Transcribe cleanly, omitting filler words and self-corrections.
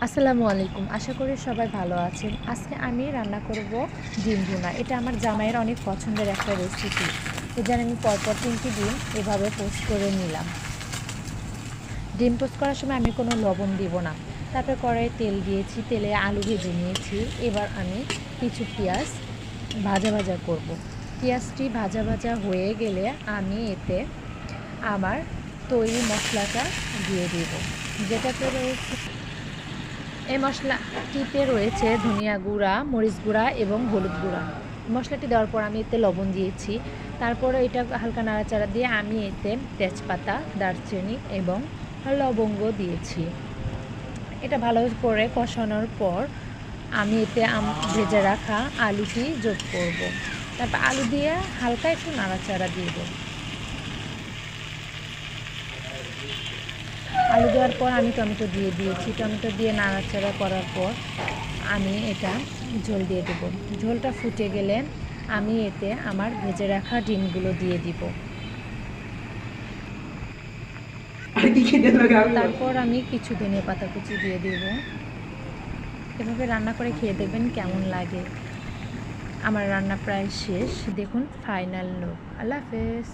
আসসালামু আলাইকুম। আশা করি সবাই ভালো আছেন। আজকে আমি রান্না করব ডিম ভুনা। এটা আমার জামাইয়ের অনেক পছন্দের একটা রেসিপি। এজন্য আমি পরপর ৩ টি ডিম এভাবে পোস্ট করে নিলাম। ডিম পোস্ট করার সময় আমি কোনো লবণ দিব না। তারপর কড়াইয়ে তেল দিয়েছি, তেলে আলু ভেজে নিয়েছি। এবার আমি কিছু পেঁয়াজ ভাজা করব। পেঁয়াজটি ভাজা হয়ে গেলে আমি এতে আমার তৈরি মশলাটা দিয়ে দিব। যেটাতে রয়েছে এই মশলাটিতে রয়েছে ধনিয়া গুঁড়া, মরিচ গুঁড়া এবং হলুদ গুঁড়া। মশলাটি দেওয়ার পর আমি এতে লবণ দিয়েছি। তারপরে এটা হালকা নাড়াচাড়া দিয়ে আমি এতে তেজপাতা, দারচিনি এবং লবঙ্গ দিয়েছি। এটা ভালো করে কষানোর পর আমি এতে ভেজে রাখা আলুটি যোগ করব। তারপর আলু দিয়ে হালকা একটু নাড়াচাড়া দিয়ে দেব। আলু দেওয়ার পর আমি টমেটো দিয়ে দিয়েছি। টমেটো দিয়ে নাড়াচাড়া করার পর আমি এটা ঝোল দিয়ে দেব। ঝোলটা ফুটে গেলে আমি এতে আমার ভেজে রাখা ডিমগুলো দিয়ে দিব। তারপর আমি কিছু ধনিয়াপাতা কুচি দিয়ে দেব। এভাবে রান্না করে খেয়ে দেখবেন কেমন লাগে। আমার রান্না প্রায় শেষ। দেখুন ফাইনাল লুক। আল্লাহ হাফেজ।